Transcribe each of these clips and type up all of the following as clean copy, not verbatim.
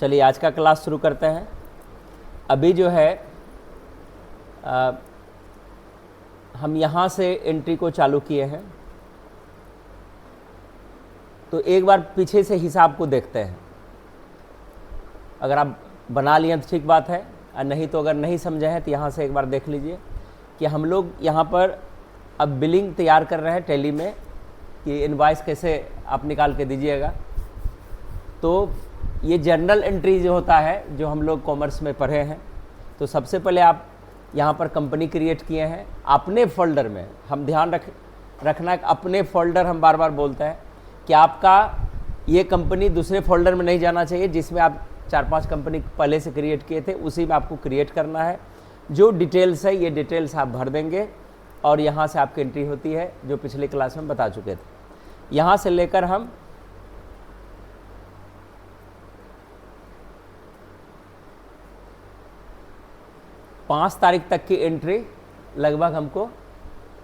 चलिए आज का क्लास शुरू करते हैं। अभी जो है हम यहाँ से एंट्री को चालू किए हैं, तो एक बार पीछे से हिसाब को देखते हैं। अगर आप बना लिए तो ठीक बात है, और नहीं तो अगर नहीं समझे हैं तो यहाँ से एक बार देख लीजिए कि हम लोग यहाँ पर अब बिलिंग तैयार कर रहे हैं टैली में कि इनवॉइस कैसे आप निकाल के दीजिएगा। तो ये जर्नल एंट्री जो होता है, जो हम लोग कॉमर्स में पढ़े हैं, तो सबसे पहले आप यहाँ पर कंपनी क्रिएट किए हैं अपने फोल्डर में। हम ध्यान रखना कि अपने फोल्डर, हम बार बार बोलते हैं कि आपका ये कंपनी दूसरे फोल्डर में नहीं जाना चाहिए जिसमें आप 4-5 कंपनी पहले से क्रिएट किए थे, उसी में आपको क्रिएट करना है। जो डिटेल्स है ये डिटेल्स आप भर देंगे और यहाँ से आपकी एंट्री होती है, जो पिछले क्लास में बता चुके थे। यहाँ से लेकर हम पाँच तारीख तक की एंट्री लगभग हमको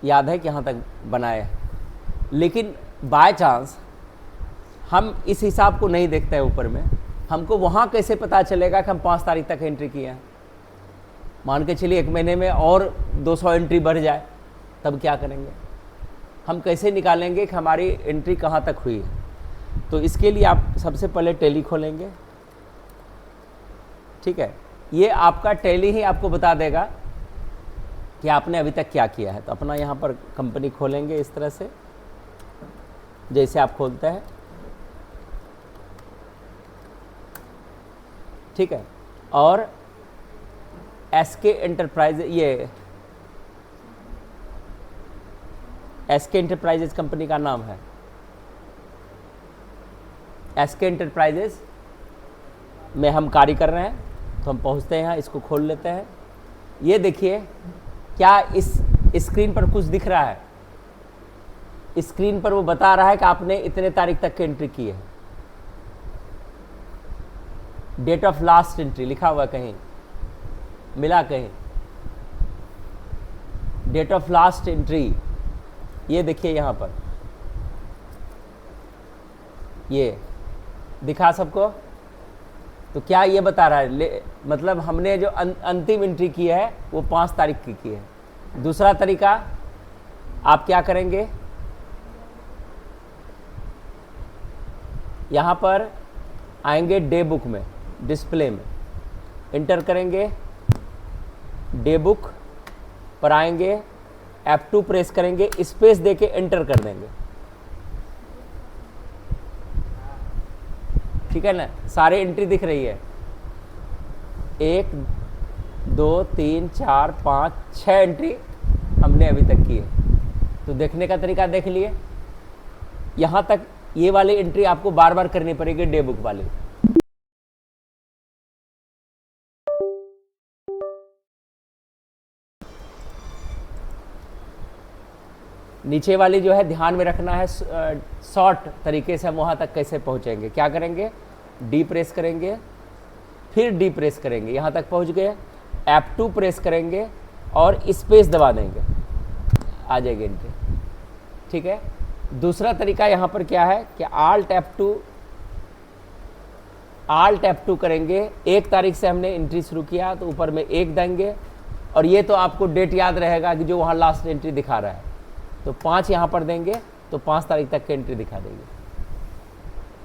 याद है कि यहाँ तक बनाए, लेकिन बाय चांस हम इस हिसाब को नहीं देखते हैं ऊपर में। हमको वहाँ कैसे पता चलेगा कि हम 5 तारीख तक एंट्री किए हैं? मान के चलिए 1 महीने में और 200 एंट्री बढ़ जाए, तब क्या करेंगे? हम कैसे निकालेंगे कि हमारी एंट्री कहाँ तक हुई है? तो इसके लिए आप सबसे पहले टैली खोलेंगे, ठीक है। ये आपका टैली ही आपको बता देगा कि आपने अभी तक क्या किया है। तो अपना यहाँ पर कंपनी खोलेंगे इस तरह से, जैसे आप खोलते हैं, ठीक है। और एसके एंटरप्राइज, ये एसके एंटरप्राइजेज कंपनी का नाम है। एसके एंटरप्राइजेज में हम कार्य कर रहे हैं, तो हम पहुंचते हैं यहाँ, इसको खोल लेते हैं। ये देखिए, क्या इस स्क्रीन पर कुछ दिख रहा है? स्क्रीन पर वो बता रहा है कि आपने इतने तारीख तक की एंट्री की है। डेट ऑफ लास्ट एंट्री लिखा हुआ कहीं, मिला कहीं? डेट ऑफ लास्ट एंट्री ये देखिए यहाँ पर, ये दिखा सबको। तो क्या ये बता रहा है? मतलब हमने जो अंतिम एंट्री की है वो 5 तारीख की है। दूसरा तरीका, आप क्या करेंगे, यहाँ पर आएंगे डे बुक में, डिस्प्ले में इंटर करेंगे, डे बुक पर आएंगे, F2 प्रेस करेंगे, स्पेस देके एंटर कर देंगे, ठीक है ना। सारे एंट्री दिख रही है, 1 2 3 4 5 6 एंट्री हमने अभी तक की है। तो देखने का तरीका देख लिए। यहाँ तक ये वाली एंट्री आपको बार बार करनी पड़ेगी, डे बुक वाली। नीचे वाली जो है ध्यान में रखना है, शॉर्ट तरीके से हम वहाँ तक कैसे पहुँचेंगे। क्या करेंगे? डी प्रेस करेंगे, फिर डी प्रेस करेंगे, यहाँ तक पहुँच गए, F2 प्रेस करेंगे और स्पेस दबा देंगे, आ जाएगी एंट्री, ठीक है। दूसरा तरीका यहाँ पर क्या है कि Alt F2 करेंगे। 1 तारीख से हमने एंट्री शुरू किया तो ऊपर में 1 देंगे, और ये तो आपको डेट याद रहेगा कि जो वहाँ लास्ट एंट्री दिखा रहा है, तो 5 यहाँ पर देंगे तो 5 तारीख तक की एंट्री दिखा देगी,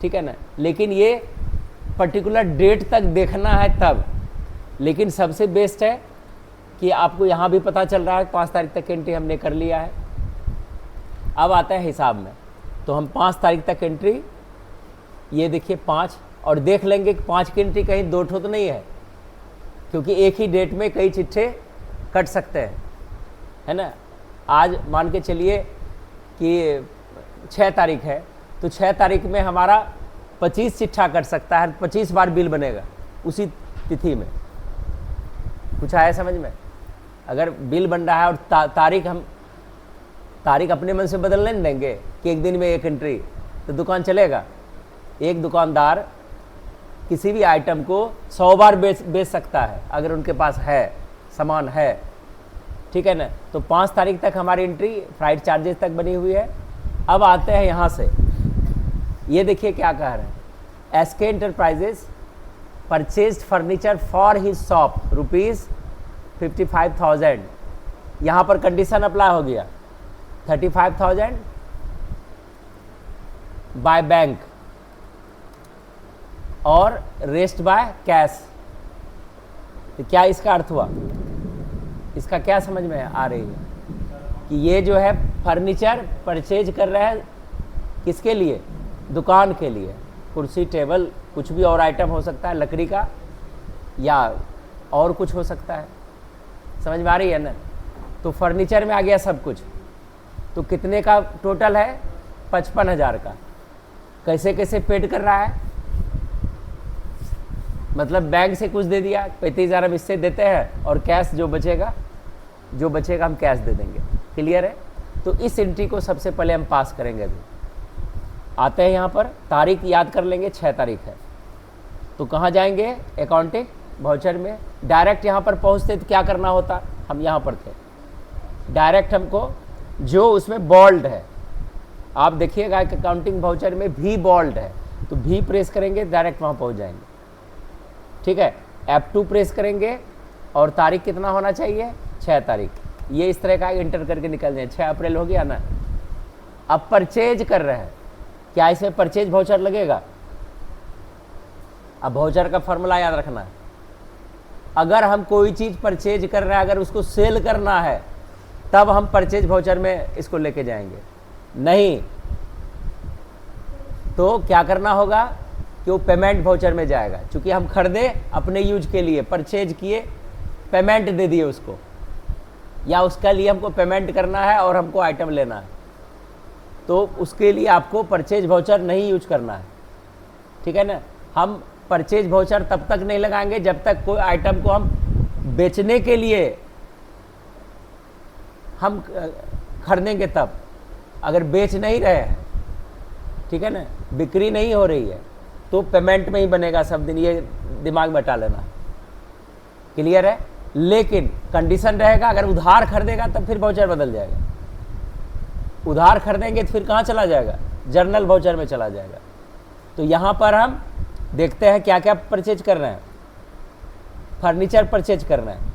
ठीक है ना। लेकिन ये पर्टिकुलर डेट तक देखना है तब, लेकिन सबसे बेस्ट है कि आपको यहाँ भी पता चल रहा है 5 तारीख तक एंट्री हमने कर लिया है। अब आता है हिसाब में, तो हम 5 तारीख तक एंट्री, ये देखिए 5, और देख लेंगे कि 5 की एंट्री कहीं 2 ठो तो नहीं है, क्योंकि एक ही डेट में कई चिट्ठे कट सकते हैं, है ना। आज मान के चलिए कि 6 तारीख है, तो 6 तारीख में हमारा 25 चिट्ठा कट सकता है, 25 बार बिल बनेगा उसी तिथि में। कुछ आया समझ में? अगर बिल बन रहा है और तारीख हम तारीख अपने मन से बदल नहीं देंगे कि एक दिन में 1 एंट्री, तो दुकान चलेगा? एक दुकानदार किसी भी आइटम को 100 बार बेच सकता है अगर उनके पास है, सामान है, ठीक है ना। तो 5 तारीख तक हमारी एंट्री फ्राइट चार्जेस तक बनी हुई है। अब आते हैं यहाँ से, ये देखिए क्या कह रहे हैं, SK enterprises purchase furniture for his shop ₹55,000। यहाँ पर कंडीशन अप्लाई हो गया, 35,000 बाय बैंक और रेस्ट बाय कैश। तो क्या इसका अर्थ हुआ, इसका क्या समझ में आ रही है कि ये जो है फर्नीचर परचेज कर रहा है किसके लिए, दुकान के लिए, कुर्सी टेबल कुछ भी और आइटम हो सकता है, लकड़ी का या और कुछ हो सकता है, समझ में आ रही है ना। तो फर्नीचर में आ गया सब कुछ। तो कितने का टोटल है, 55,000 का। कैसे कैसे पेड कर रहा है, मतलब बैंक से कुछ दे दिया, 35,000 हम इससे देते हैं और कैश जो बचेगा हम कैश दे देंगे। क्लियर है। तो इस एंट्री को सबसे पहले हम पास करेंगे। अभी आते हैं यहाँ पर, तारीख याद कर लेंगे, 6 तारीख है। तो कहाँ जाएंगे, अकाउंटिंग वाउचर में। डायरेक्ट यहाँ पर पहुँचते तो क्या करना होता, हम यहाँ पर थे, डायरेक्ट हमको जो उसमें बोल्ड है, आप देखिएगा अकाउंटिंग वाउचर में भी बोल्ड है, तो भी प्रेस करेंगे डायरेक्ट वहाँ पहुँच जाएंगे। ठीक है, F2 प्रेस करेंगे और तारीख कितना होना चाहिए, 6 तारीख। ये इस तरह का इंटर करके निकल जाए, 6 अप्रैल हो गया ना। अब परचेज कर रहे हैं, क्या इसमें परचेज वाउचर लगेगा। अब वाउचर का फॉर्मूला याद रखना है। अगर हम कोई चीज़ परचेज कर रहे हैं, अगर उसको सेल करना है, तब हम परचेज वाउचर में इसको लेके जाएंगे। नहीं तो क्या करना होगा कि वो पेमेंट वाउचर में जाएगा। क्योंकि हम खरीदे अपने यूज के लिए, परचेज किए, पेमेंट दे दिए उसको, या उसके लिए हमको पेमेंट करना है और हमको आइटम लेना है, तो उसके लिए आपको परचेज वाउचर नहीं यूज करना है। ठीक है ना। हम परचेज वाउचर तब तक नहीं लगाएंगे जब तक कोई आइटम को हम बेचने के लिए हम खरीदेंगे तब। अगर बेच नहीं रहे हैं, ठीक है ना, बिक्री नहीं हो रही है, तो पेमेंट में ही बनेगा सब दिन, ये दिमाग में बैठा लेना। क्लियर है। लेकिन कंडीशन रहेगा, अगर उधार खरीदेगा तब फिर वाउचर बदल जाएगा। उधार खरीदेंगे तो फिर कहाँ चला जाएगा, जर्नल वाउचर में चला जाएगा। तो यहाँ पर हम देखते हैं क्या क्या परचेज कर रहे हैं। फर्नीचर परचेज कर रहे हैं,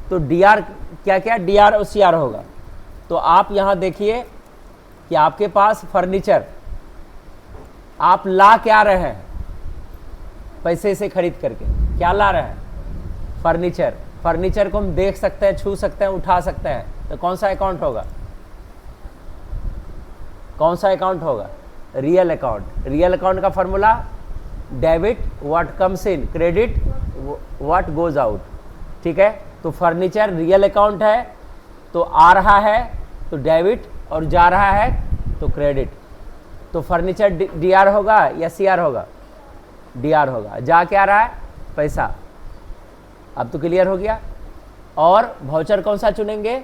तो DR क्या क्या, DR और CR होगा। तो आप यहाँ देखिए कि आपके पास फर्नीचर आप ला क्या रहे हैं, पैसे से खरीद करके क्या ला रहे हैं, फर्नीचर। फर्नीचर को हम देख सकते हैं, छू सकते हैं, उठा सकते हैं, तो कौन सा अकाउंट होगा, कौन सा अकाउंट होगा, रियल अकाउंट। रियल अकाउंट का formula debit what comes in, credit what goes out. ठीक है। तो फर्नीचर रियल अकाउंट है, तो आ रहा है तो डेबिट और जा रहा है तो क्रेडिट। तो फर्नीचर DR होगा या CR होगा, DR होगा। जा क्या रहा है, पैसा। अब तो क्लियर हो गया। और वाउचर कौन सा चुनेंगे,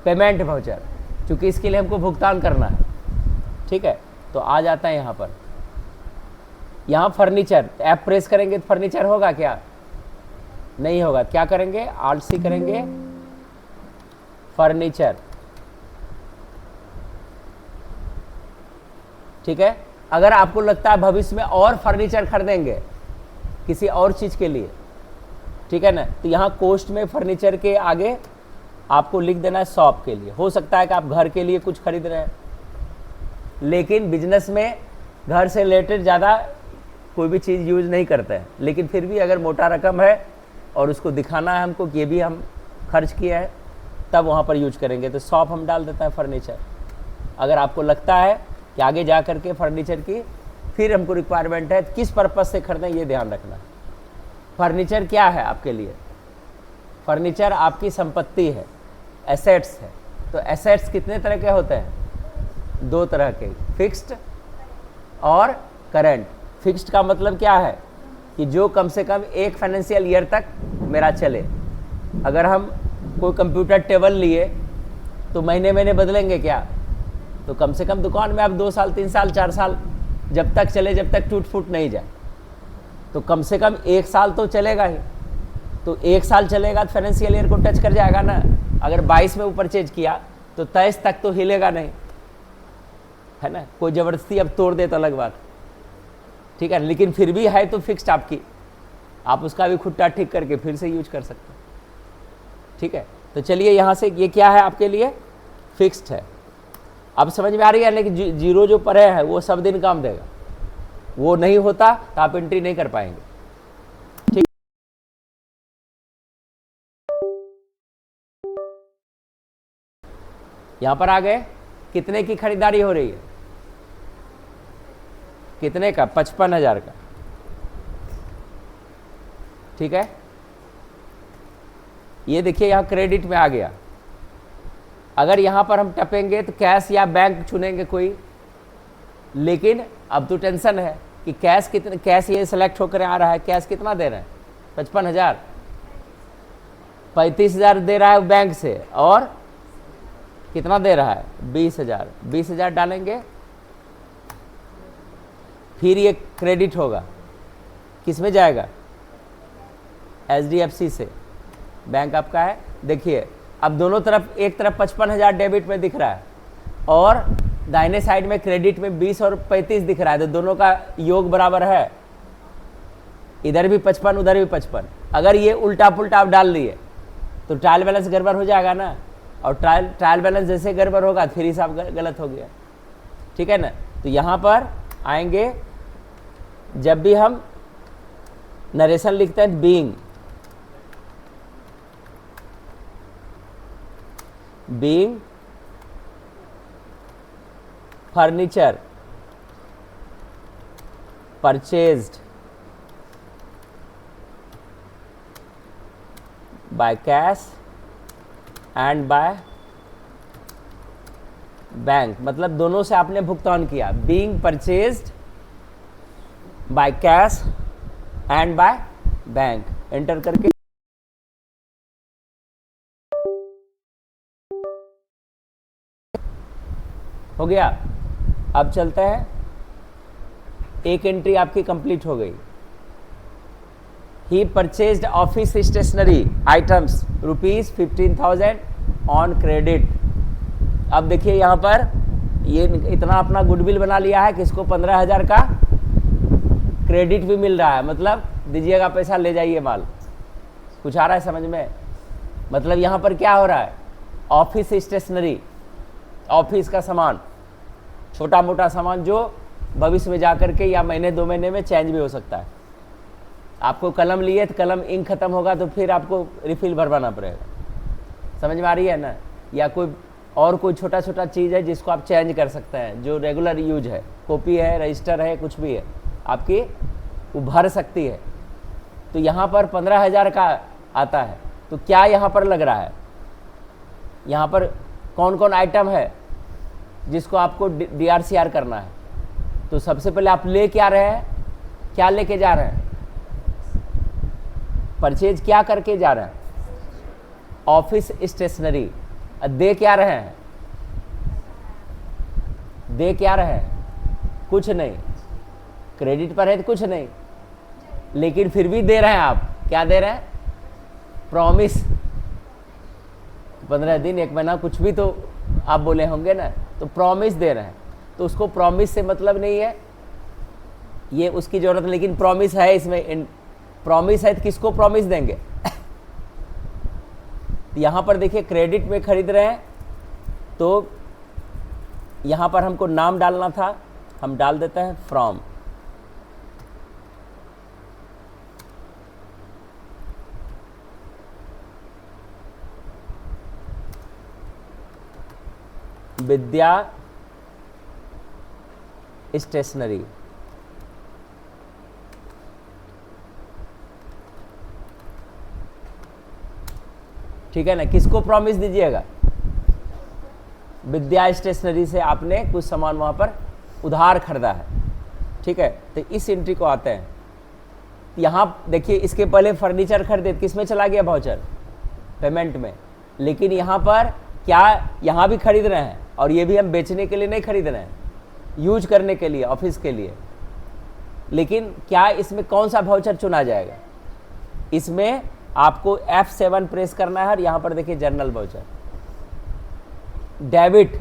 पेमेंट वाउचर, क्योंकि इसके लिए हमको भुगतान करना है। ठीक है। तो आ जाता है यहाँ पर, यहाँ फर्नीचर ऐप प्रेस करेंगे तो फर्नीचर होगा क्या, नहीं होगा। क्या करेंगे, Alt C करेंगे, फर्नीचर। ठीक है। अगर आपको लगता है भविष्य में और फर्नीचर खरीदेंगे किसी और चीज़ के लिए, ठीक है ना, तो यहाँ कोस्ट में फर्नीचर के आगे आपको लिख देना है शॉप के लिए। हो सकता है कि आप घर के लिए कुछ खरीद रहे हैं, लेकिन बिजनेस में घर से रिलेटेड ज़्यादा कोई भी चीज़ यूज नहीं करते हैं, लेकिन फिर भी अगर मोटा रकम है और उसको दिखाना है हमको कि ये भी हम खर्च किया है, तब वहाँ पर यूज करेंगे। तो शॉप हम डाल देता है फर्नीचर। अगर आपको लगता है कि आगे जा करके फर्नीचर की फिर हमको रिक्वायरमेंट है, किस पर्पज़ से खरीदें ये ध्यान रखना। फर्नीचर क्या है आपके लिए, फर्नीचर आपकी संपत्ति है, एसेट्स है। तो एसेट्स कितने तरह के होते हैं, 2 तरह के, फिक्स्ड और करंट। फिक्स्ड का मतलब क्या है कि जो कम से कम 1 फाइनेंशियल ईयर तक मेरा चले। अगर हम कोई कंप्यूटर टेबल लिए तो महीने महीने बदलेंगे क्या, तो कम से कम दुकान में आप 2 साल 3 साल 4 साल जब तक चले, जब तक टूट फूट नहीं जाए, तो कम से कम 1 साल तो चलेगा ही। तो 1 साल चलेगा तो फाइनेंशियल ईयर को टच कर जाएगा ना। अगर 22 में वो परचेज किया तो 23 तक तो हिलेगा नहीं, है ना। कोई ज़बरदस्ती अब तोड़ दे तो अलग बात, ठीक है, लेकिन फिर भी है तो फिक्स्ड आपकी, आप उसका भी खुट्टा ठीक करके फिर से यूज कर सकते हैं। ठीक है, तो चलिए यहाँ से ये क्या है आपके लिए, फिक्स्ड है। अब समझ में आ रही है, लेकिन जीरो जो परे है वो सब दिन काम देगा, वो नहीं होता तो आप एंट्री नहीं कर पाएंगे। ठीक, यहां पर आ गए, कितने की खरीदारी हो रही है, कितने का, 55,000 का। ठीक है, ये देखिए यहां क्रेडिट में आ गया। अगर यहां पर हम टपेंगे तो कैश या बैंक चुनेंगे कोई, लेकिन अब तो टेंशन है कि कैश कितने, कैश ये सेलेक्ट होकर आ रहा है, कैश कितना दे रहे हैं, 55,000, 35,000 दे रहा है बैंक से, और कितना दे रहा है, 20,000। 20,000 डालेंगे, फिर ये क्रेडिट होगा, किस में जाएगा, HDFC से, बैंक आपका है। देखिए अब दोनों तरफ, एक तरफ 55,000 डेबिट में दिख रहा है और दाहिने साइड में क्रेडिट में 20 और 35 दिख रहा है, तो दोनों का योग बराबर है, इधर भी 55 उधर भी 55। अगर ये उल्टा पुल्टा आप डाल दिए तो ट्रायल बैलेंस गड़बड़ हो जाएगा ना, और ट्रायल बैलेंस जैसे गड़बड़ होगा फिर हिसाब गलत हो गया। ठीक है ना, तो यहाँ पर आएंगे, जब भी हम नरेशन लिखते हैं, being furniture purchased by cash and by bank, मतलब दोनों से आपने भुगतान किया, being purchased by cash and by bank, enter करके हो गया। अब चलते हैं, एक एंट्री आपकी कंप्लीट हो गई। He purchased office stationery items ₹15,000 on credit. अब देखिए यहाँ पर ये इतना अपना गुडविल बना लिया है कि इसको 15,000 का क्रेडिट भी मिल रहा है, मतलब दीजिएगा पैसा ले जाइए माल। कुछ आ रहा है समझ में? मतलब यहाँ पर क्या हो रहा है, ऑफिस स्टेशनरी, ऑफिस का सामान, छोटा मोटा सामान जो भविष्य में जाकर के या महीने 2 महीने में चेंज भी हो सकता है। आपको कलम लिए तो कलम इंक खत्म होगा तो फिर आपको रिफिल भरवाना पड़ेगा, समझ में आ रही है ना? या कोई छोटा छोटा चीज़ है जिसको आप चेंज कर सकते हैं, जो रेगुलर यूज है, कॉपी है, रजिस्टर है, कुछ भी है आपकी, वो भर सकती है। तो यहाँ पर 15,000 का आता है, तो क्या यहाँ पर लग रहा है, यहाँ पर कौन कौन आइटम है जिसको आपको DRCR करना है? तो सबसे पहले आप ले क्या रहे हैं, क्या लेके जा रहे हैं, परचेज क्या करके जा रहे हैं, ऑफिस स्टेशनरी। दे क्या रहे हैं, दे क्या रहे हैं, कुछ नहीं, क्रेडिट पर है तो कुछ नहीं, लेकिन फिर भी दे रहे हैं आप, क्या दे रहे हैं, प्रॉमिस। 15 दिन 1 महीना कुछ भी तो आप बोले होंगे ना, तो प्रॉमिस दे रहे हैं। तो उसको प्रॉमिस से मतलब नहीं है, ये उसकी जरूरत, लेकिन प्रॉमिस है इसमें, प्रॉमिस है तो किसको प्रॉमिस देंगे? यहाँ पर देखिए क्रेडिट में खरीद रहे हैं, तो यहाँ पर हमको नाम डालना था, हम डाल देते हैं फ्रॉम। Vidya stationery. ठीक है ना, किसको प्रॉमिस दीजिएगा? विद्या स्टेशनरी से आपने कुछ सामान वहां पर उधार खरीदा है। ठीक है, तो इस एंट्री को आते हैं। यहां देखिए, इसके पहले फर्नीचर खरीदे, किस में चला गया वाउचर? पेमेंट में। लेकिन यहां पर क्या, यहां भी खरीद रहे हैं, और ये भी हम बेचने के लिए नहीं खरीद रहे हैं, यूज करने के लिए, ऑफिस के लिए। लेकिन क्या इसमें कौन सा वाउचर चुना जाएगा? इसमें आपको F7 प्रेस करना है, और यहां पर देखिए जर्नल वाउचर। डेबिट,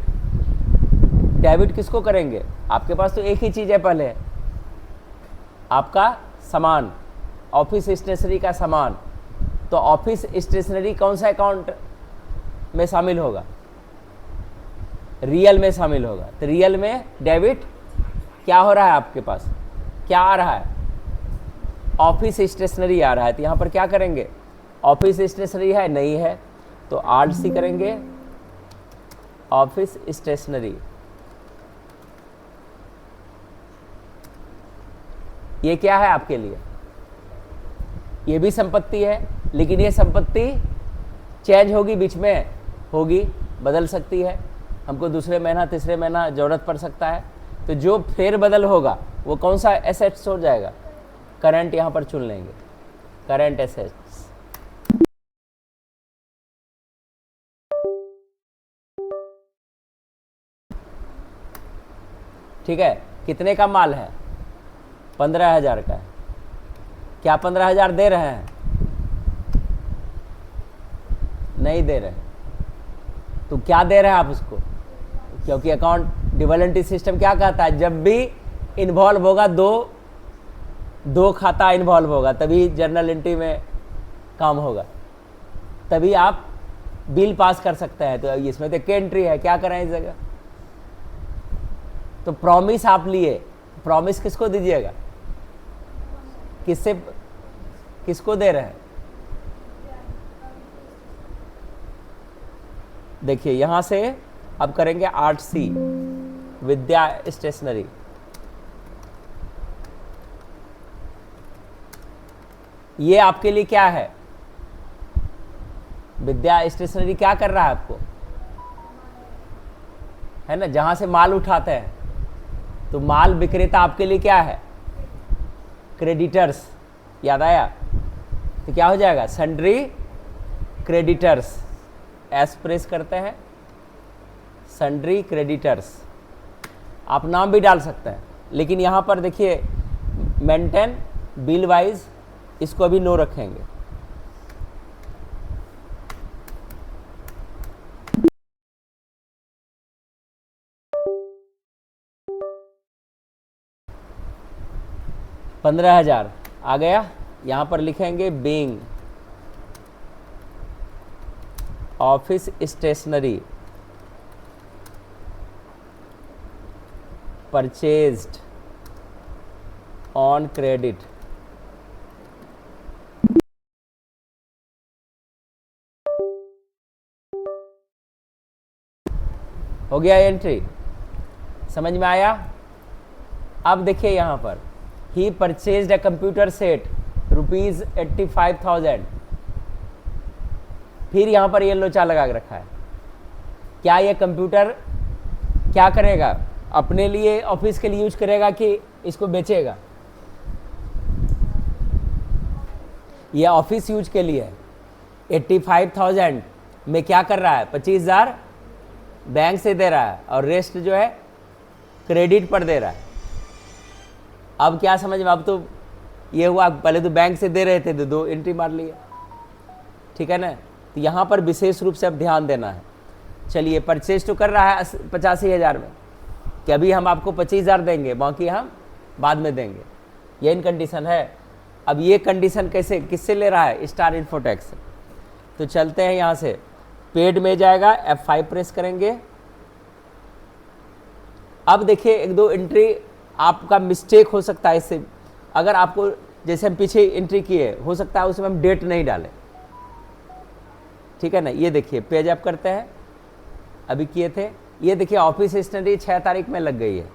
डेबिट किसको करेंगे? आपके पास तो एक ही चीज है, पहले आपका सामान, ऑफिस स्टेशनरी का सामान, तो ऑफिस स्टेशनरी कौन सा अकाउंट में शामिल होगा? रियल में शामिल होगा। तो रियल में डेबिट क्या हो रहा है आपके पास, क्या आ रहा है? ऑफिस स्टेशनरी आ रहा है। तो यहाँ पर क्या करेंगे? ऑफिस स्टेशनरी है, नहीं है, तो आर.सी करेंगे, ऑफिस स्टेशनरी। ये क्या है आपके लिए? ये भी संपत्ति है, लेकिन ये संपत्ति चेंज होगी, बीच में होगी, बदल सकती है, हमको दूसरे महीना तीसरे महीना ज़रूरत पड़ सकता है। तो जो फेरबदल होगा वो कौन सा एसेट्स हो जाएगा? करंट यहाँ पर चुन लेंगे, करंट एसेट्स। ठीक है, कितने का माल है? 15,000 का है। क्या 15,000 दे रहे हैं? नहीं दे रहे। तो क्या दे रहे हैं आप उसको? क्योंकि अकाउंट डबल एंट्री सिस्टम क्या कहता है, जब भी इन्वॉल्व होगा दो खाता इन्वॉल्व होगा तभी जर्नल एंट्री में काम होगा, तभी आप बिल पास कर सकते हैं। तो इसमें तो क्या एंट्री है, क्या करें इस जगह? तो प्रॉमिस आप लिए, प्रॉमिस किसको दीजिएगा? किसको दे रहे हैं? देखिए यहां से अब करेंगे 8C, विद्या स्टेशनरी। ये आपके लिए क्या है? विद्या स्टेशनरी क्या कर रहा है आपको? है ना, जहां से माल उठाते हैं। तो माल विक्रेता आपके लिए क्या है? क्रेडिटर्स। याद आया? तो क्या हो जाएगा? Sundry creditors. एस प्रेस करते हैं, सन्ड्री क्रेडिटर्स। आप नाम भी डाल सकते हैं, लेकिन यहां पर देखिए मेंटेन बिल वाइज, इसको अभी नो रखेंगे। $15,000 आ गया। यहां पर लिखेंगे being office stationery purchased on credit. हो गया एंट्री, समझ में आया? अब देखिए यहां पर ही परचेज्ड अ कंप्यूटर सेट ₹85,000। फिर यहां पर ये लोचा लगा के रखा है। क्या ये कंप्यूटर क्या करेगा? अपने लिए ऑफिस के लिए यूज करेगा कि इसको बेचेगा? ये ऑफिस यूज के लिए है। 85,000 में क्या कर रहा है? 25,000 बैंक से दे रहा है और रेस्ट जो है क्रेडिट पर दे रहा है। अब क्या समझ में? अब तो ये हुआ, पहले तो बैंक से दे रहे थे तो 2 एंट्री मार लिए, ठीक है ना? तो यहाँ पर विशेष रूप से अब ध्यान देना है। चलिए, परचेज तो कर रहा है 85,000 में, कि अभी हम आपको 25,000 देंगे, बाकी हम बाद में देंगे। ये इन कंडीशन है। अब ये कंडीशन कैसे, किससे ले रहा है? स्टार इन्फोटेक्स से। तो चलते हैं यहाँ से, पेड में जाएगा, F5 प्रेस करेंगे। अब देखिए 1-2 एंट्री आपका मिस्टेक हो सकता है इससे। अगर आपको, जैसे हम पीछे एंट्री किए, हो सकता है उसमें हम डेट नहीं डालें, ठीक है ना? ये देखिए पेज अप करते हैं, अभी किए थे, ये देखिए ऑफिस स्टेशनरी 6 तारीख में लग गई है,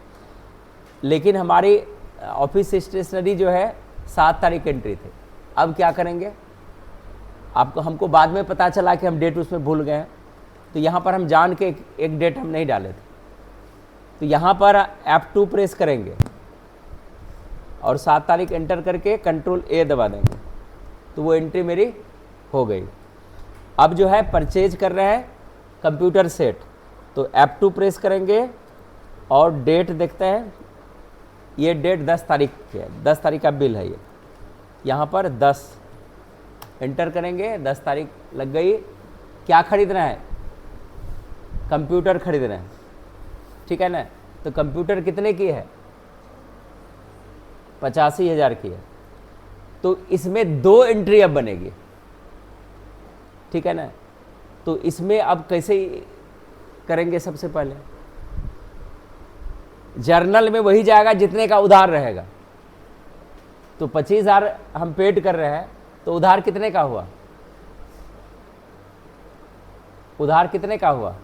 लेकिन हमारी ऑफिस स्टेशनरी जो है 7 तारीख एंट्री थे। अब क्या करेंगे? आपको, हमको बाद में पता चला कि हम डेट उसमें भूल गए हैं, तो यहाँ पर हम जान के एक डेट हम नहीं डाले थे। तो यहाँ पर F2 प्रेस करेंगे और 7 तारीख एंटर करके Ctrl+A दबा देंगे, तो वो एंट्री मेरी हो गई। अब जो है परचेज कर रहे हैं कंप्यूटर सेट, तो F2 प्रेस करेंगे और डेट देखते हैं। ये डेट 10 तारीख की है, 10 तारीख का बिल है ये। यहाँ पर 10 एंटर करेंगे, 10 तारीख लग गई। क्या खरीद रहे हैं? कंप्यूटर खरीद रहे हैं, ठीक है ना? तो कंप्यूटर कितने की है? 85,000 की है, तो इसमें 2 एंट्री अब बनेगी, ठीक है ना। तो इसमें अब कैसे करेंगे, सबसे पहले जर्नल में वही जाएगा जितने का उधार रहेगा। तो 25,000 हम पेड कर रहे हैं, तो उधार कितने का हुआ, उधार कितने का हुआ,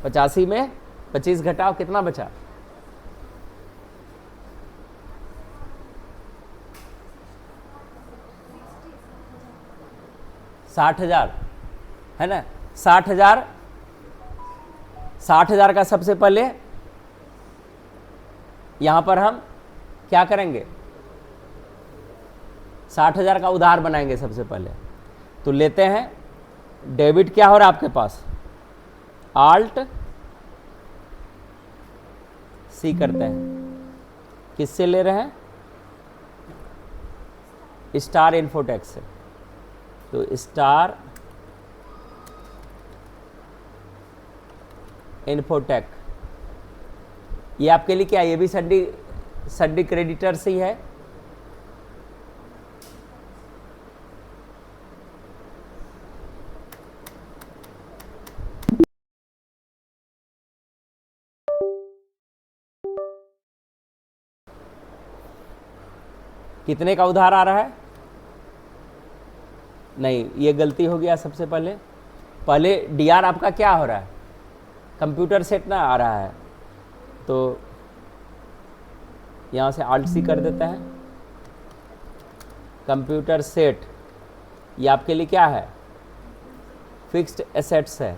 85 में 25 घटाओ कितना बचा, 60,000 है ना। 60,000 का सबसे पहले यहां पर हम क्या करेंगे, 60,000 का उधार बनाएंगे सबसे पहले। तो लेते हैं, डेबिट क्या हो रहा है आपके पास, आल्ट सी करते हैं, किससे ले रहे हैं, स्टार इन्फोटेक से। तो स्टार इन्फोटेक, ये आपके लिए क्या है, ये भी सड्डी क्रेडिटर से ही है। कितने का उधार आ रहा है, नहीं ये गलती हो गया। सबसे पहले डीआर आपका क्या हो रहा है, कंप्यूटर सेट ना आ रहा है, तो यहाँ से आल्ट सी कर देते हैं, कंप्यूटर सेट, ये आपके लिए क्या है, फिक्स्ड एसेट्स है।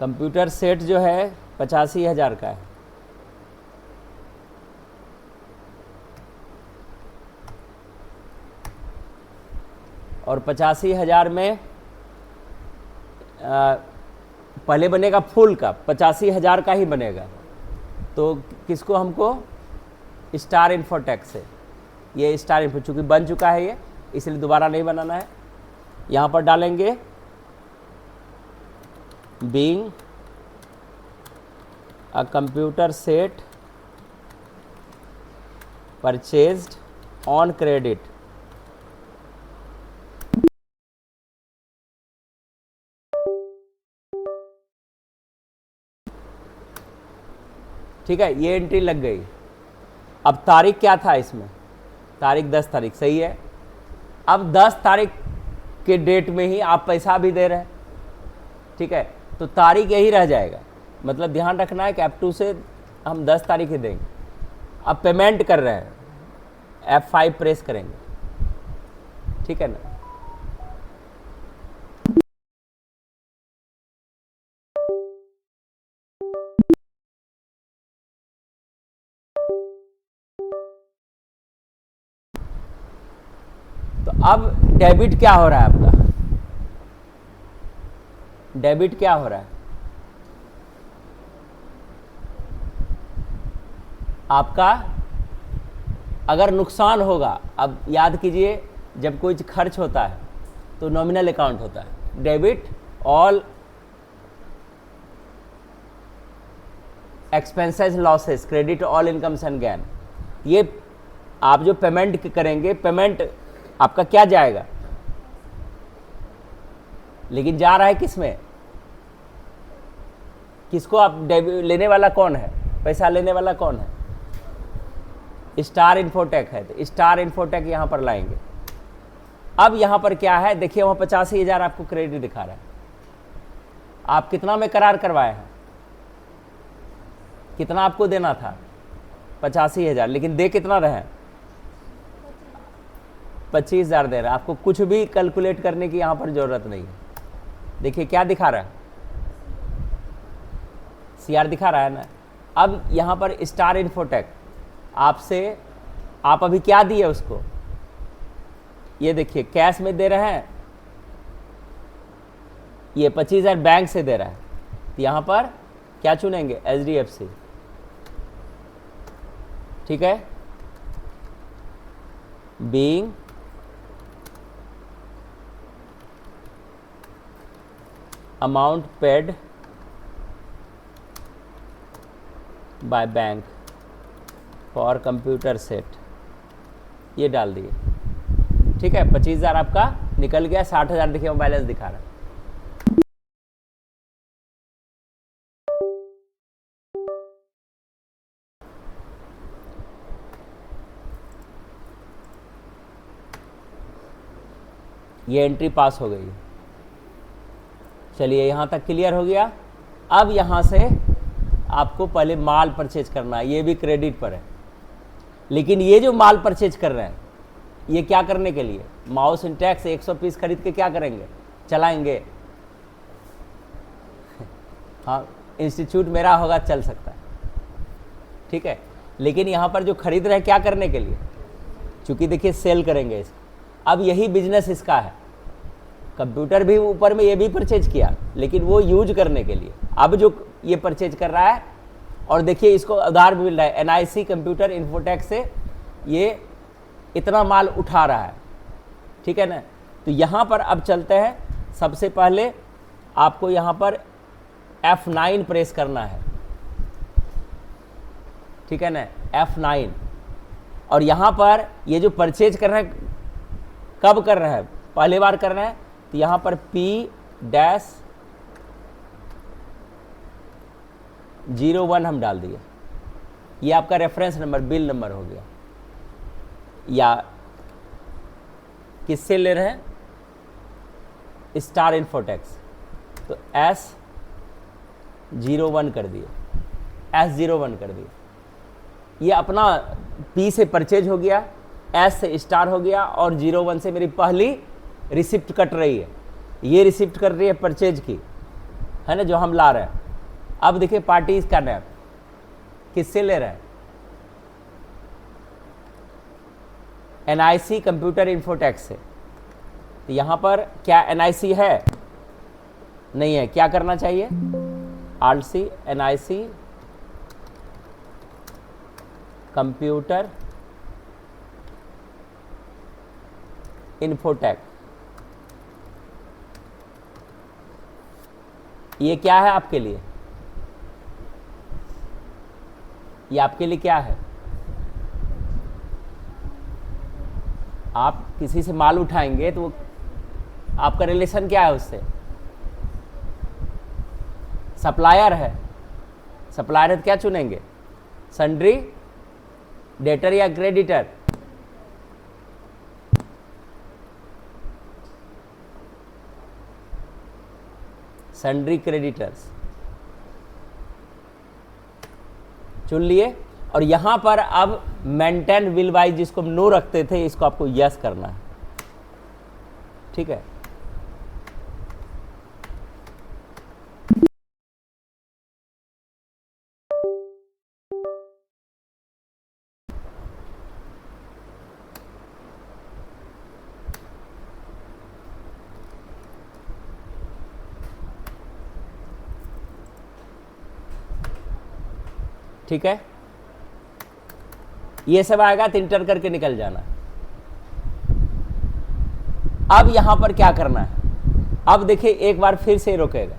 कंप्यूटर सेट जो है 85,000 का है, और 85,000 में पहले बनेगा फुल का, 85,000 का ही बनेगा। तो किसको, हमको स्टार इन्फोटेक से, ये स्टार इन्फो चूँकि बन चुका है ये, इसलिए दोबारा नहीं बनाना है। यहाँ पर डालेंगे being a computer set purchased on credit, ठीक है, ये एंट्री लग गई। अब तारीख क्या था इसमें, तारीख 10 तारीख, सही है। अब 10 तारीख के डेट में ही आप पैसा भी दे रहे हैं, ठीक है, तो तारीख यही रह जाएगा। मतलब ध्यान रखना है कि F2 से हम 10 तारीख ही देंगे। अब पेमेंट कर रहे हैं, F5 प्रेस करेंगे, ठीक है ना। तो अब डेबिट क्या हो रहा है आपका, डेबिट क्या हो रहा है, आपका अगर नुकसान होगा, अब याद कीजिए जब कोई खर्च होता है तो नॉमिनल अकाउंट होता है, debit all expenses losses, credit all incomes and gain. ये आप जो पेमेंट करेंगे, पेमेंट आपका क्या जाएगा, लेकिन जा रहा है किसमें, किसको आप लेने वाला कौन है, पैसा लेने वाला कौन है, स्टार इन्फोटेक है। तो स्टार इन्फोटेक यहां पर लाएंगे। अब यहां पर क्या है, देखिए वहां 85,000 आपको क्रेडिट दिखा रहा है। आप कितना में करार करवाए हैं, कितना आपको देना था, 85,000, लेकिन दे कितना रहे, 25,000 दे रहा है। आपको कुछ भी कैलकुलेट करने की यहां पर जरूरत नहीं है। देखिए क्या दिखा रहा है, सीआर दिखा रहा है ना। अब यहां पर स्टार इन्फोटेक आपसे, आप अभी क्या दिए उसको, ये देखिए कैश में दे रहे हैं, ये 25,000 बैंक से दे रहा है। तो यहां पर क्या चुनेंगे, HDFC, ठीक है। being amount paid by bank for computer set, ये डाल दिए। ठीक है, 25,000 आपका निकल गया। 60,000 देखिए बैलेंस दिखा रहा है। ये एंट्री पास हो गई। चलिए यहाँ तक क्लियर हो गया। अब यहाँ से आपको पहले माल परचेज करना है, ये भी क्रेडिट पर है। लेकिन ये जो माल परचेज कर रहे हैं ये क्या करने के लिए? माउस इंटेक्स 100 पीस खरीद के क्या करेंगे? चलाएंगे। हाँ, इंस्टीट्यूट मेरा होगा, चल सकता है। ठीक है, लेकिन यहाँ पर जो खरीद रहे हैं क्या करने के लिए? चूंकि देखिए सेल करेंगे इसको। अब यही बिजनेस इसका है। कंप्यूटर भी ऊपर में ये भी परचेज किया, लेकिन वो यूज करने के लिए। अब जो ये परचेज कर रहा है, और देखिए इसको उधार भी मिल रहा है, एनआईसी कंप्यूटर इन्फोटेक से ये इतना माल उठा रहा है। ठीक है ना। तो यहाँ पर अब चलते हैं। सबसे पहले आपको यहाँ पर F9 प्रेस करना है। ठीक है ना, F9। और यहाँ पर ये जो परचेज कर रहे हैं, कब कर रहे हैं? पहली बार कर रहे हैं, तो यहाँ पर P-01 हम डाल दिए। ये आपका रेफरेंस नंबर, बिल नंबर हो गया। या किससे ले रहे हैं? स्टार इन्फोटेक्स, तो S01 कर दिए, S01 कर दिए। ये अपना P से परचेज हो गया, S से स्टार हो गया, और 01 से मेरी पहली रिसिप्ट कट रही है। ये रिसिप्ट कर रही है परचेज की, है ना, जो हम ला रहे हैं। अब देखिए पार्टी इसका नैप किससे ले रहे हैं? एनआईसी कंप्यूटर इन्फोटेक से। तो यहाँ पर क्या एनआईसी है? नहीं है। क्या करना चाहिए? आलसी एनआईसी कंप्यूटर इन्फोटेक। ये क्या है आपके लिए? ये आपके लिए क्या है? आप किसी से माल उठाएंगे तो वो आपका रिलेशन क्या है उससे? सप्लायर है। सप्लायर है तो क्या चुनेंगे? सन्ड्री, डेटर या क्रेडिटर? सन्ड्री क्रेडिटर्स चुन लिए। और यहां पर अब मेंटेन विल बाई, जिसको हम नो रखते थे, इसको आपको यस करना है। ठीक है, ठीक है। ये सब आएगा तो इंटर करके निकल जाना। अब यहां पर क्या करना है? अब देखिए एक बार फिर से रोकेगा।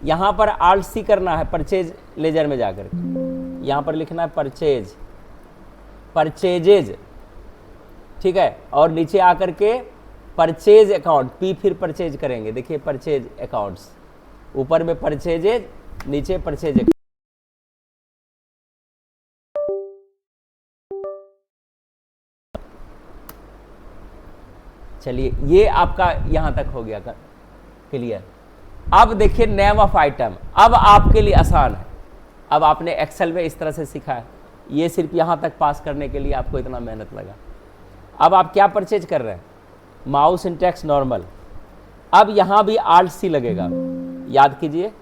यहां पर आल्ट सी करना है, परचेज लेजर में जाकर के यहां पर लिखना है परचेज, परचेजेज। ठीक है, और नीचे आकर के परचेज अकाउंट, पी फिर परचेज करेंगे। देखिए परचेज अकाउंट्स, ऊपर में परचेजेज, नीचे परचेज अकाउंट। चलिए ये आपका यहां तक हो गया क्लियर। अब देखिए नेम ऑफ आइटम, अब आपके लिए आसान है। अब आपने एक्सेल में इस तरह से सीखा है, ये सिर्फ यहां तक पास करने के लिए आपको इतना मेहनत लगा। अब आप क्या परचेज कर रहे हैं? Mouse Intex normal. अब यहां भी आल्ट सी लगेगा, याद कीजिए,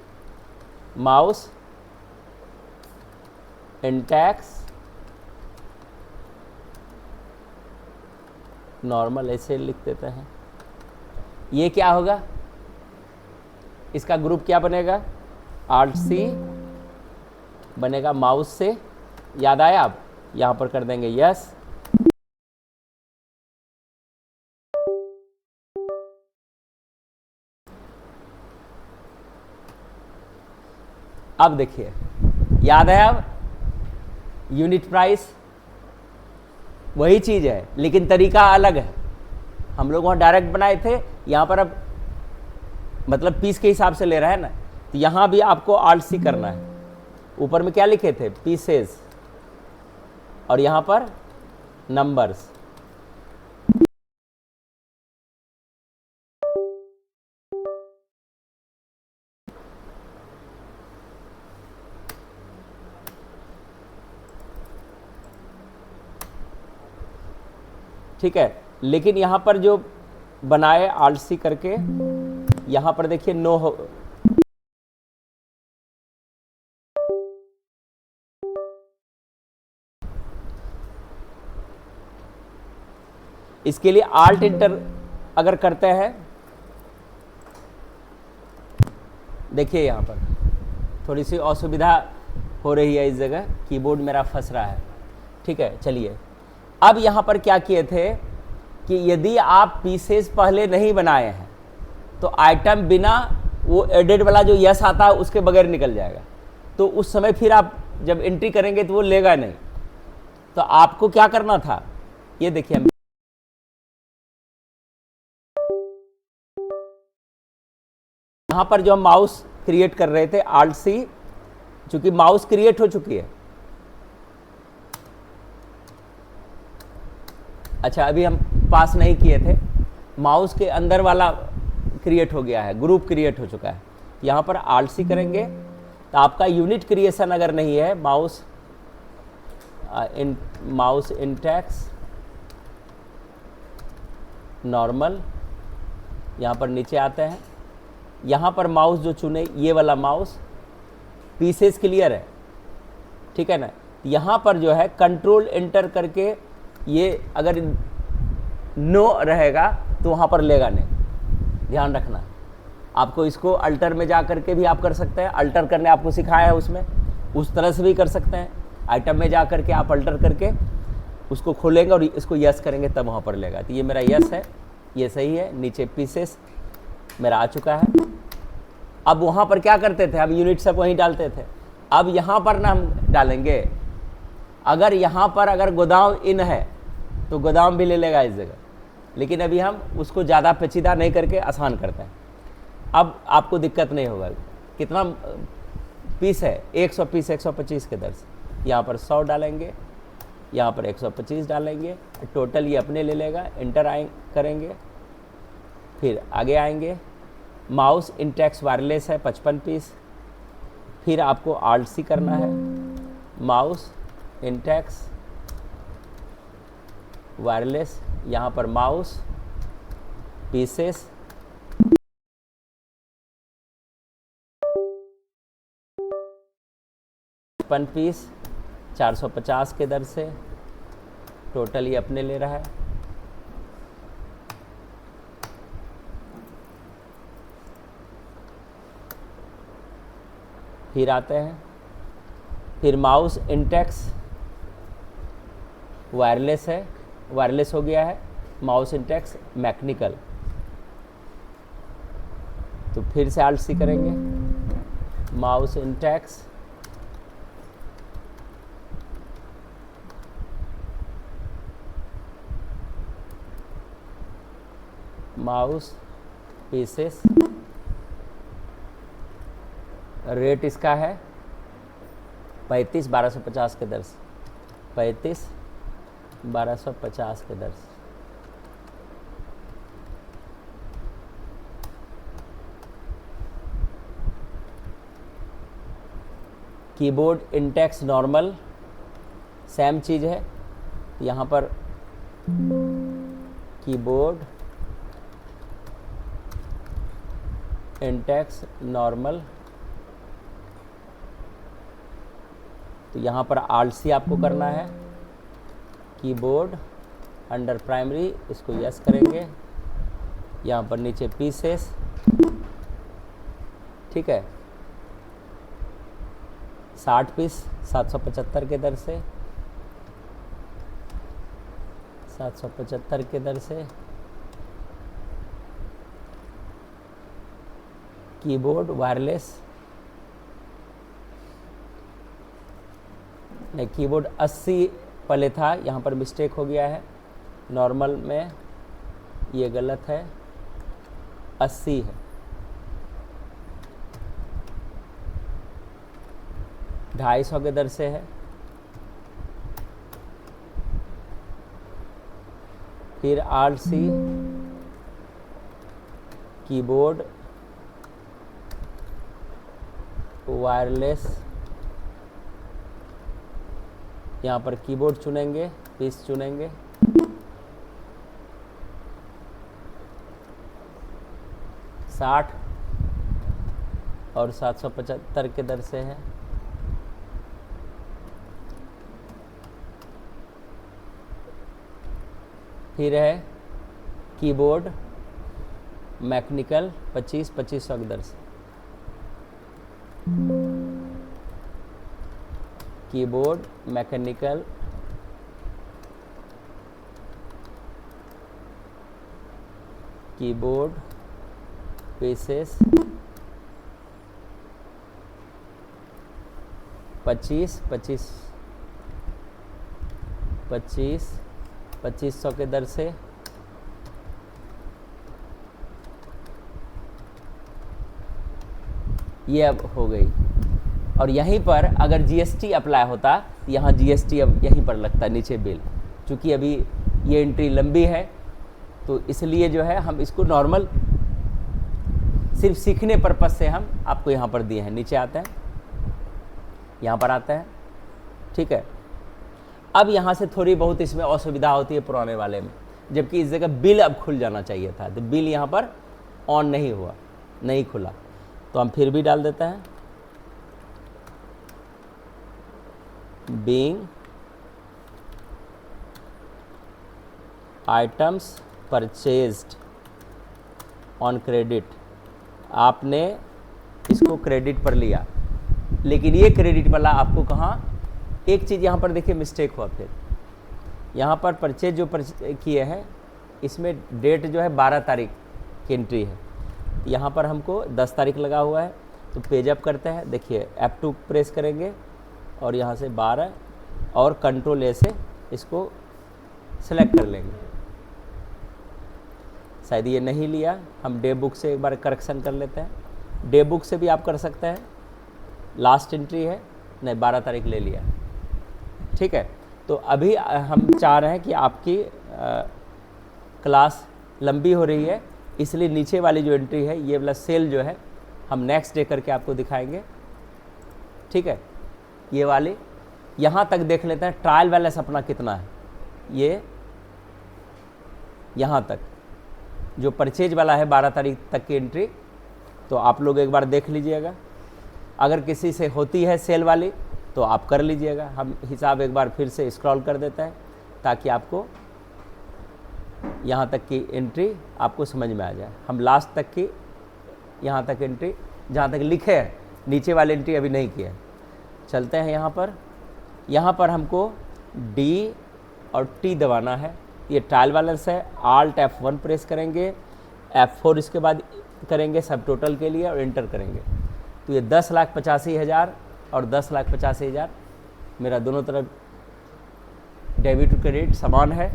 माउस इंटेक्स नॉर्मल, ऐसे लिख देते हैं। ये क्या होगा? इसका ग्रुप क्या बनेगा? आल्ट सी बनेगा माउस से। याद आया? आप यहां पर कर देंगे यस। अब देखिए, याद है अब यूनिट प्राइस वही चीज़ है लेकिन तरीका अलग है। हम लोग वहाँ डायरेक्ट बनाए थे, यहाँ पर अब मतलब पीस के हिसाब से ले रहा है ना, तो यहाँ भी आपको आल्ट सी करना है। ऊपर में क्या लिखे थे? पीसेस, और यहाँ पर नंबर्स। ठीक है, लेकिन यहाँ पर जो बनाए आल्ट सी करके, यहाँ पर देखिए नो हो, इसके लिए आल्ट इंटर अगर करते हैं, देखिए यहाँ पर थोड़ी सी असुविधा हो रही है, इस जगह कीबोर्ड मेरा फंस रहा है। ठीक है, चलिए अब यहाँ पर क्या किए थे कि यदि आप पीसेस पहले नहीं बनाए हैं तो आइटम बिना वो एडेड वाला जो यस आता है उसके बगैर निकल जाएगा, तो उस समय फिर आप जब एंट्री करेंगे तो वो लेगा नहीं। तो आपको क्या करना था, ये देखिए, हम यहाँ पर जो हम माउस क्रिएट कर रहे थे आल्ट सी, चूंकि माउस क्रिएट हो चुकी है। अच्छा, अभी हम पास नहीं किए थे, माउस के अंदर वाला क्रिएट हो गया है, ग्रुप क्रिएट हो चुका है। यहाँ पर आल्ट सी करेंगे तो आपका यूनिट क्रिएशन अगर नहीं है, माउस इंटेक्स नॉर्मल, यहाँ पर नीचे आते हैं, यहाँ पर माउस जो चुने ये वाला माउस, पीसेस क्लियर है, ठीक है ना। यहाँ पर जो है कंट्रोल एंटर करके, ये अगर नो रहेगा तो वहाँ पर लेगा नहीं, ध्यान रखना। आपको इसको अल्टर में जा करके भी आप कर सकते हैं, अल्टर करने आपको सिखाया है उसमें, उस तरह से भी कर सकते हैं। आइटम में जा करके आप अल्टर करके उसको खोलेंगे और इसको यस करेंगे तब वहाँ पर लेगा। तो ये मेरा यस है, ये सही है। नीचे पीसेस मेरा आ चुका है। अब वहाँ पर क्या करते थे, हम यूनिट सब वहीं डालते थे। अब यहाँ पर ना हम डालेंगे, अगर यहाँ पर अगर गोदाम इन है तो गोदाम भी ले लेगा इस जगह, लेकिन अभी हम उसको ज़्यादा पेचीदा नहीं करके आसान करते हैं। अब आपको दिक्कत नहीं होगा। कितना पीस है? 100 पीस 125 के दर से। यहाँ पर 100 डालेंगे, यहाँ पर 125 डालेंगे, टोटल ये अपने ले लेगा। इंटर करेंगे, फिर आगे आएंगे। माउस इंटेक्स वायरलेस है 55 पीस, फिर आपको आल्ट सी करना है, माउस इंटेक्स वायरलेस, यहाँ पर माउस पीसेस, पीस 450 के दर से, टोटल ये अपने ले रहा है। फिर आते हैं, फिर माउस इंटेक्स वायरलेस है, वायरलेस हो गया है। माउस इंटेक्स मैकेनिकल, तो फिर से आल्ट सी करेंगे, mouse Intex mouse pieces, rate इसका है 35 1250 के दर से, 35 1250 के दर से। कीबोर्ड इंटेक्स नॉर्मल सेम चीज़ है। यहाँ पर कीबोर्ड इंटेक्स नॉर्मल, तो यहाँ पर आल्ट सी आपको करना है। कीबोर्ड अंडर प्राइमरी, इसको यस करेंगे। यहाँ पर नीचे पीसेस, ठीक है, 60 पीस 775 के दर से, 775 के दर से। कीबोर्ड वायरलेस नहीं, कीबोर्ड 80 पहले था, यहाँ पर मिस्टेक हो गया है, नॉर्मल में ये गलत है, 80 है, 250 के दर से है। फिर Alt+C कीबोर्ड वायरलेस, यहाँ पर कीबोर्ड चुनेंगे, पीस चुनेंगे, $60 और 775 के दर से है। फिर है कीबोर्ड मैकेनिकल 2500 के दर से, कीबोर्ड मैकेनिकल कीबोर्ड पीसेस 2500 के दर से। ये अब हो गई। और यहीं पर अगर जीएसटी अप्लाई होता तो यहाँ जीएसटी अब यहीं पर लगता नीचे बिल। चूँकि अभी ये एंट्री लंबी है तो इसलिए जो है हम इसको नॉर्मल सिर्फ सीखने पर्पस से हम आपको यहाँ पर दिए हैं। नीचे आते हैं, यहाँ पर आता है, ठीक है। अब यहाँ से थोड़ी बहुत इसमें असुविधा होती है पुराने वाले में, जबकि इस जगह बिल अब खुल जाना चाहिए था, तो बिल यहाँ पर ऑन नहीं हुआ, नहीं खुला, तो हम फिर भी डाल देते हैं being items purchased on credit. आपने इसको क्रेडिट पर लिया, लेकिन ये क्रेडिट वाला आपको कहाँ, एक चीज़ यहाँ पर देखिए मिस्टेक हुआ। फिर यहाँ पर परचेज जो किए हैं इसमें डेट जो है 12 तारीख की एंट्री है, यहाँ पर हमको 10 तारीख लगा हुआ है। तो पेज अप करते हैं, देखिए F2 प्रेस करेंगे और यहाँ से 12 और कंट्रोल A से इसको सेलेक्ट कर लेंगे। शायद ये नहीं लिया, हम डे बुक से एक बार करेक्शन कर लेते हैं। डे बुक से भी आप कर सकते हैं, लास्ट एंट्री है, नहीं 12 तारीख ले लिया, ठीक है। तो अभी हम चाह रहे हैं कि आपकी क्लास लंबी हो रही है, इसलिए नीचे वाली जो एंट्री है ये वाला सेल जो है हम नेक्स्ट डे करके आपको दिखाएंगे, ठीक है। ये वाली यहाँ तक देख लेते हैं, ट्रायल बैलेंस अपना कितना है, ये यहाँ तक जो परचेज वाला है 12 तारीख तक की एंट्री, तो आप लोग एक बार देख लीजिएगा। अगर किसी से होती है सेल वाली तो आप कर लीजिएगा। हम हिसाब एक बार फिर से स्क्रॉल कर देते हैं ताकि आपको यहाँ तक की एंट्री आपको समझ में आ जाए। हम लास्ट तक की यहाँ तक एंट्री जहाँ तक लिखे है, नीचे वाली एंट्री अभी नहीं की है। चलते हैं यहाँ पर हमको D और T दबाना है। ये ट्रायल बैलेंस है, Alt F1 प्रेस करेंगे, F4 इसके बाद करेंगे सब टोटल के लिए और एंटर करेंगे। तो ये 10,85,000 और 10,85,000 मेरा दोनों तरफ डेबिट और क्रेडिट समान है।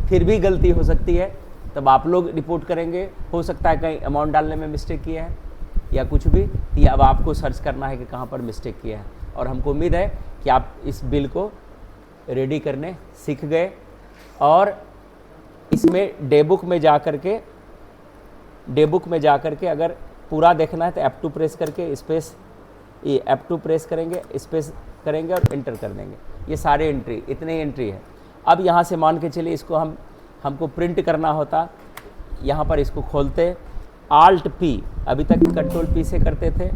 फिर भी गलती हो सकती है, तब आप लोग रिपोर्ट करेंगे। हो सकता है कहीं अमाउंट डालने में मिस्टेक किया है या कुछ भी, तो ये अब आपको सर्च करना है कि कहाँ पर मिस्टेक किया है। और हमको उम्मीद है कि आप इस बिल को रेडी करने सीख गए। और इसमें डे बुक में जा कर के अगर पूरा देखना है तो F2 प्रेस करके स्पेस, ये F2 प्रेस करेंगे, स्पेस करेंगे और एंटर कर देंगे। ये सारे एंट्री, इतने ही एंट्री है। अब यहाँ से मान के चलिए इसको हमको प्रिंट करना होता, यहाँ पर इसको खोलते Alt P, अभी तक कंट्रोल P से करते थे।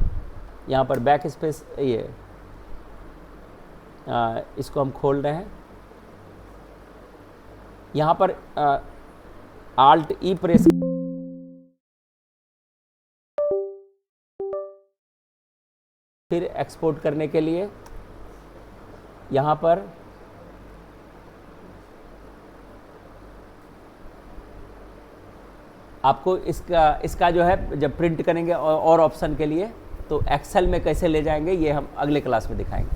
यहाँ पर बैक स्पेस, ये इसको हम खोल रहे हैं। यहाँ पर Alt E प्रेस, फिर एक्सपोर्ट करने के लिए यहाँ पर आपको इसका जो है जब प्रिंट करेंगे और ऑप्शन के लिए तो एक्सेल में कैसे ले जाएंगे ये हम अगले क्लास में दिखाएंगे,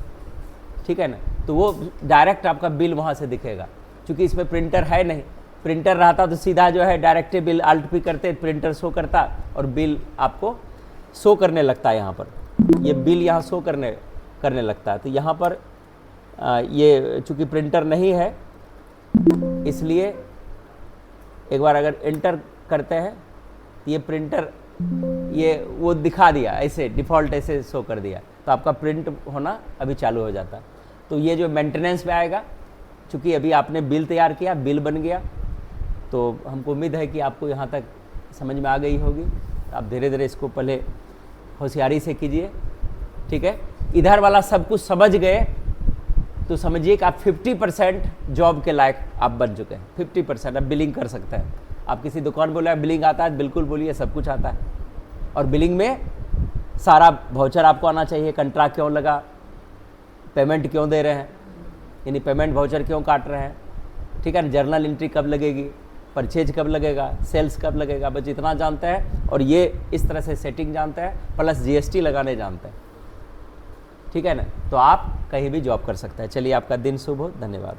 ठीक है ना। तो वो डायरेक्ट आपका बिल वहाँ से दिखेगा। क्योंकि इसमें प्रिंटर है नहीं, प्रिंटर रहता तो सीधा जो है डायरेक्ट बिल अल्ट पी करते, प्रिंटर शो करता और बिल आपको शो करने लगता है। यहाँ पर ये बिल यहाँ शो करने लगता है। तो यहाँ पर ये चूँकि प्रिंटर नहीं है, इसलिए एक बार अगर एंटर करते हैं तो ये प्रिंटर ये वो दिखा दिया, ऐसे डिफ़ॉल्ट ऐसे शो कर दिया, तो आपका प्रिंट होना अभी चालू हो जाता है। तो ये जो मेंटेनेंस में आएगा, चूँकि अभी आपने बिल तैयार किया, बिल बन गया, तो हमको उम्मीद है कि आपको यहाँ तक समझ में आ गई होगी। आप धीरे धीरे इसको पहले होशियारी से कीजिए, ठीक है। इधर वाला सब कुछ समझ गए तो समझिए कि आप 50% जॉब के लायक आप बन चुके हैं। 50% आप बिलिंग कर सकते हैं। आप किसी दुकान बोले बिलिंग आता है, बिल्कुल बोलिए, सब कुछ आता है। और बिलिंग में सारा वाउचर आपको आना चाहिए, कंट्रैक्ट क्यों लगा, पेमेंट क्यों दे रहे हैं, यानी पेमेंट वाउचर क्यों काट रहे हैं, ठीक है ना, जर्नल एंट्री कब लगेगी, परचेज कब लगेगा, सेल्स कब लगेगा, बस इतना जानते हैं। और ये इस तरह से सेटिंग जानते हैं, प्लस जीएसटी लगाने जानते हैं, ठीक है ना। तो आप कहीं भी जॉब कर सकते हैं। चलिए, आपका दिन शुभ हो। धन्यवाद।